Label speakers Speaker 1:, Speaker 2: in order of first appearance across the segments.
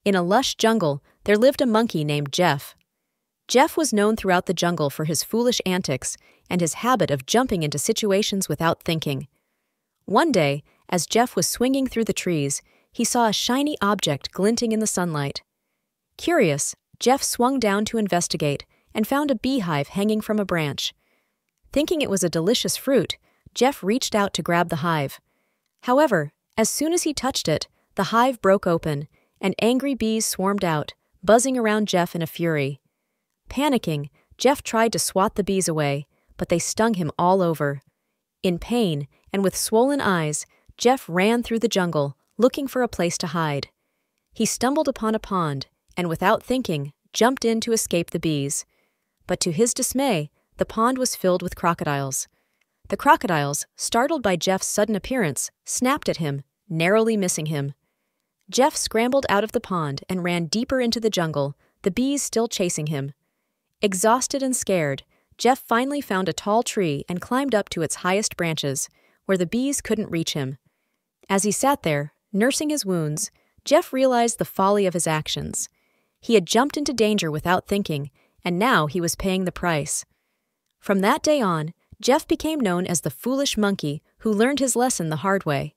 Speaker 1: In a lush jungle, there lived a monkey named Jeff. Jeff was known throughout the jungle for his foolish antics and his habit of jumping into situations without thinking. One day, as Jeff was swinging through the trees, he saw a shiny object glinting in the sunlight. Curious, Jeff swung down to investigate and found a beehive hanging from a branch. Thinking it was a delicious fruit, Jeff reached out to grab the hive. However, as soon as he touched it, the hive broke open, and angry bees swarmed out, buzzing around Jeff in a fury. Panicking, Jeff tried to swat the bees away, but they stung him all over. In pain, and with swollen eyes, Jeff ran through the jungle, looking for a place to hide. He stumbled upon a pond, and without thinking, jumped in to escape the bees. But to his dismay, the pond was filled with crocodiles. The crocodiles, startled by Jeff's sudden appearance, snapped at him, narrowly missing him. Jeff scrambled out of the pond and ran deeper into the jungle, the bees still chasing him. Exhausted and scared, Jeff finally found a tall tree and climbed up to its highest branches, where the bees couldn't reach him. As he sat there, nursing his wounds, Jeff realized the folly of his actions. He had jumped into danger without thinking, and now he was paying the price. From that day on, Jeff became known as the foolish monkey who learned his lesson the hard way.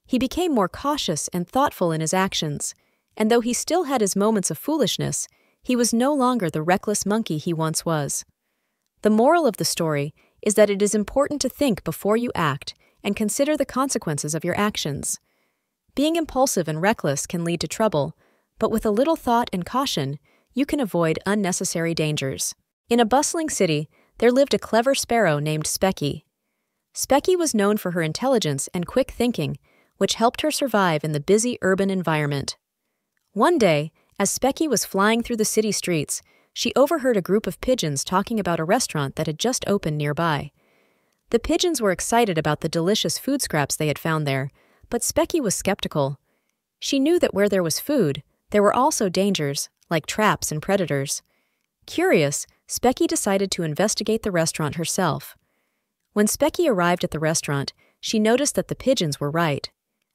Speaker 1: He became more cautious and thoughtful in his actions, and though he still had his moments of foolishness, he was no longer the reckless monkey he once was. The moral of the story is that it is important to think before you act and consider the consequences of your actions. Being impulsive and reckless can lead to trouble, but with a little thought and caution, you can avoid unnecessary dangers. In a bustling city, there lived a clever sparrow named Specky. Specky was known for her intelligence and quick thinking, which helped her survive in the busy urban environment. One day, as Specky was flying through the city streets, she overheard a group of pigeons talking about a restaurant that had just opened nearby. The pigeons were excited about the delicious food scraps they had found there, but Specky was skeptical. She knew that where there was food, there were also dangers, like traps and predators. Curious, Specky decided to investigate the restaurant herself. When Specky arrived at the restaurant, she noticed that the pigeons were right.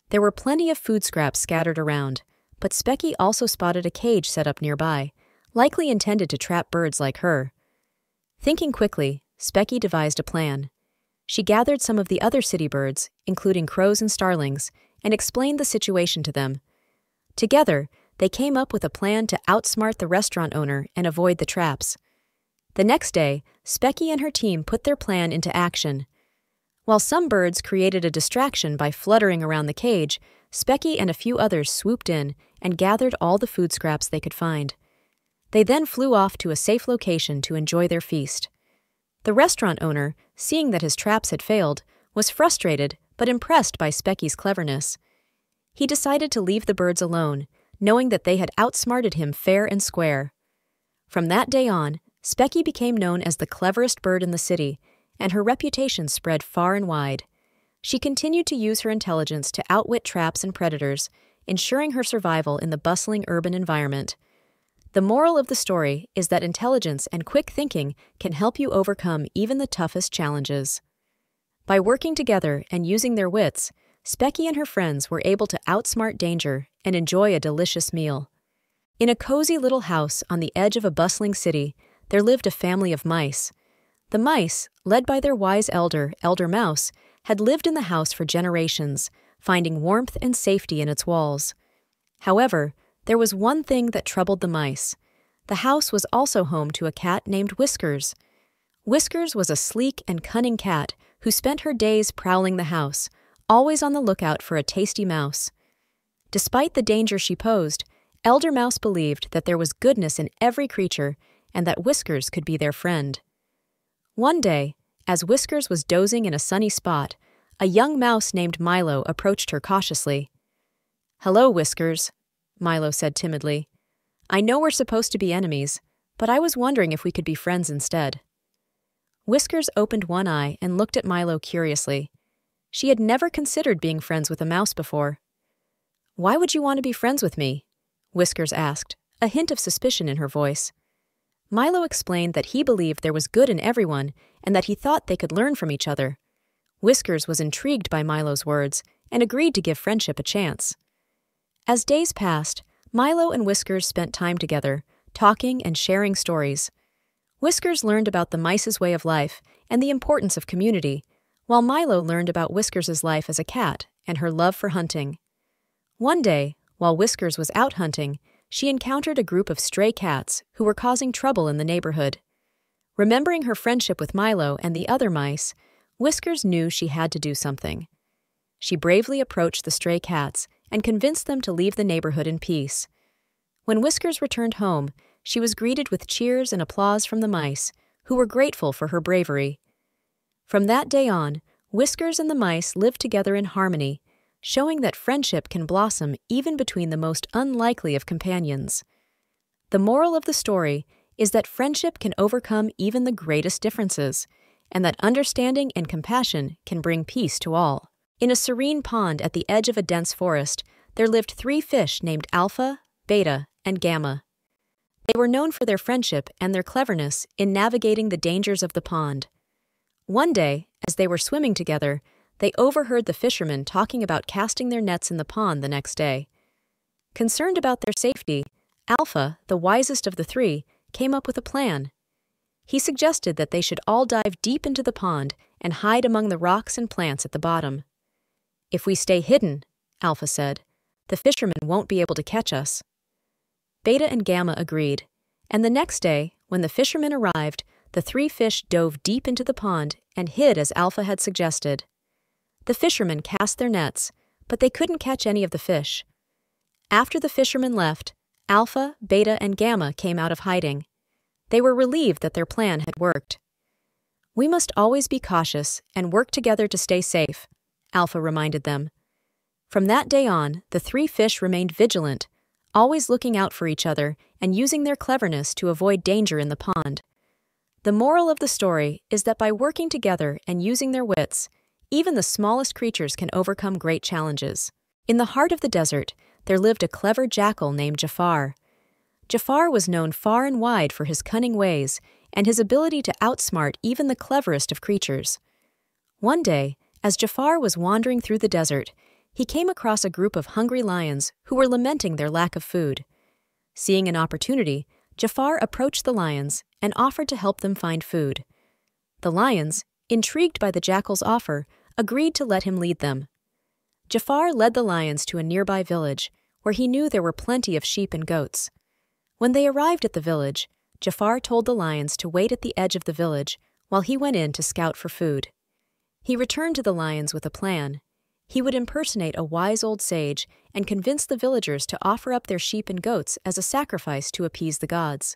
Speaker 1: There were plenty of food scraps scattered around, but Specky also spotted a cage set up nearby, likely intended to trap birds like her. Thinking quickly, Specky devised a plan. She gathered some of the other city birds, including crows and starlings, and explained the situation to them. Together, they came up with a plan to outsmart the restaurant owner and avoid the traps. The next day, Specky and her team put their plan into action. While some birds created a distraction by fluttering around the cage, Specky and a few others swooped in and gathered all the food scraps they could find. They then flew off to a safe location to enjoy their feast. The restaurant owner, seeing that his traps had failed, was frustrated but impressed by Specky's cleverness. He decided to leave the birds alone, knowing that they had outsmarted him fair and square. From that day on, Specky became known as the cleverest bird in the city, and her reputation spread far and wide. She continued to use her intelligence to outwit traps and predators, ensuring her survival in the bustling urban environment. The moral of the story is that intelligence and quick thinking can help you overcome even the toughest challenges. By working together and using their wits, Specky and her friends were able to outsmart danger and enjoy a delicious meal. In a cozy little house on the edge of a bustling city, there lived a family of mice. The mice, led by their wise elder, Elder Mouse, had lived in the house for generations, finding warmth and safety in its walls. However, there was one thing that troubled the mice. The house was also home to a cat named Whiskers. Whiskers was a sleek and cunning cat who spent her days prowling the house, always on the lookout for a tasty mouse. Despite the danger she posed, Elder Mouse believed that there was goodness in every creature and that Whiskers could be their friend. One day, as Whiskers was dozing in a sunny spot, a young mouse named Milo approached her cautiously. "Hello, Whiskers," Milo said timidly. "I know we're supposed to be enemies, but I was wondering if we could be friends instead." Whiskers opened one eye and looked at Milo curiously. She had never considered being friends with a mouse before. "Why would you want to be friends with me?" Whiskers asked, a hint of suspicion in her voice. Milo explained that he believed there was good in everyone and that he thought they could learn from each other. Whiskers was intrigued by Milo's words and agreed to give friendship a chance. As days passed, Milo and Whiskers spent time together, talking and sharing stories. Whiskers learned about the mice's way of life and the importance of community, while Milo learned about Whiskers' life as a cat and her love for hunting. One day, while Whiskers was out hunting, she encountered a group of stray cats who were causing trouble in the neighborhood. Remembering her friendship with Milo and the other mice, Whiskers knew she had to do something. She bravely approached the stray cats and convinced them to leave the neighborhood in peace. When Whiskers returned home, she was greeted with cheers and applause from the mice, who were grateful for her bravery. From that day on, Whiskers and the mice lived together in harmony, showing that friendship can blossom even between the most unlikely of companions. The moral of the story is that friendship can overcome even the greatest differences, and that understanding and compassion can bring peace to all. In a serene pond at the edge of a dense forest, there lived 3 fish named Alpha, Beta, and Gamma. They were known for their friendship and their cleverness in navigating the dangers of the pond. One day, as they were swimming together, they overheard the fishermen talking about casting their nets in the pond the next day. Concerned about their safety, Alpha, the wisest of the 3, came up with a plan. He suggested that they should all dive deep into the pond and hide among the rocks and plants at the bottom. "If we stay hidden," Alpha said, "the fishermen won't be able to catch us." Beta and Gamma agreed, and the next day, when the fishermen arrived, the 3 fish dove deep into the pond and hid as Alpha had suggested. The fishermen cast their nets, but they couldn't catch any of the fish. After the fishermen left, Alpha, Beta, and Gamma came out of hiding. They were relieved that their plan had worked. "We must always be cautious and work together to stay safe," Alpha reminded them. From that day on, the 3 fish remained vigilant, always looking out for each other and using their cleverness to avoid danger in the pond. The moral of the story is that by working together and using their wits, even the smallest creatures can overcome great challenges. In the heart of the desert, there lived a clever jackal named Jafar. Jafar was known far and wide for his cunning ways and his ability to outsmart even the cleverest of creatures. One day, as Jafar was wandering through the desert, he came across a group of hungry lions who were lamenting their lack of food. Seeing an opportunity, Jafar approached the lions and offered to help them find food. The lions, intrigued by the jackal's offer, agreed to let him lead them. Jafar led the lions to a nearby village, where he knew there were plenty of sheep and goats. When they arrived at the village, Jafar told the lions to wait at the edge of the village while he went in to scout for food. He returned to the lions with a plan. He would impersonate a wise old sage and convince the villagers to offer up their sheep and goats as a sacrifice to appease the gods.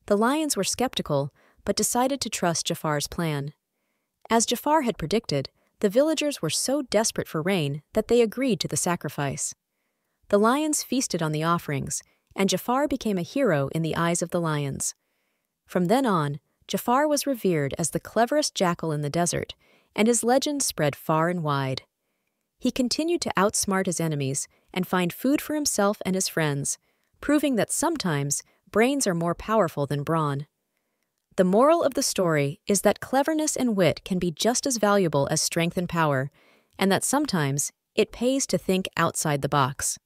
Speaker 1: The lions were skeptical, but decided to trust Jafar's plan. As Jafar had predicted, the villagers were so desperate for rain that they agreed to the sacrifice. The lions feasted on the offerings, and Jafar became a hero in the eyes of the lions. From then on, Jafar was revered as the cleverest jackal in the desert, and his legend spread far and wide. He continued to outsmart his enemies and find food for himself and his friends, proving that sometimes brains are more powerful than brawn. The moral of the story is that cleverness and wit can be just as valuable as strength and power, and that sometimes it pays to think outside the box.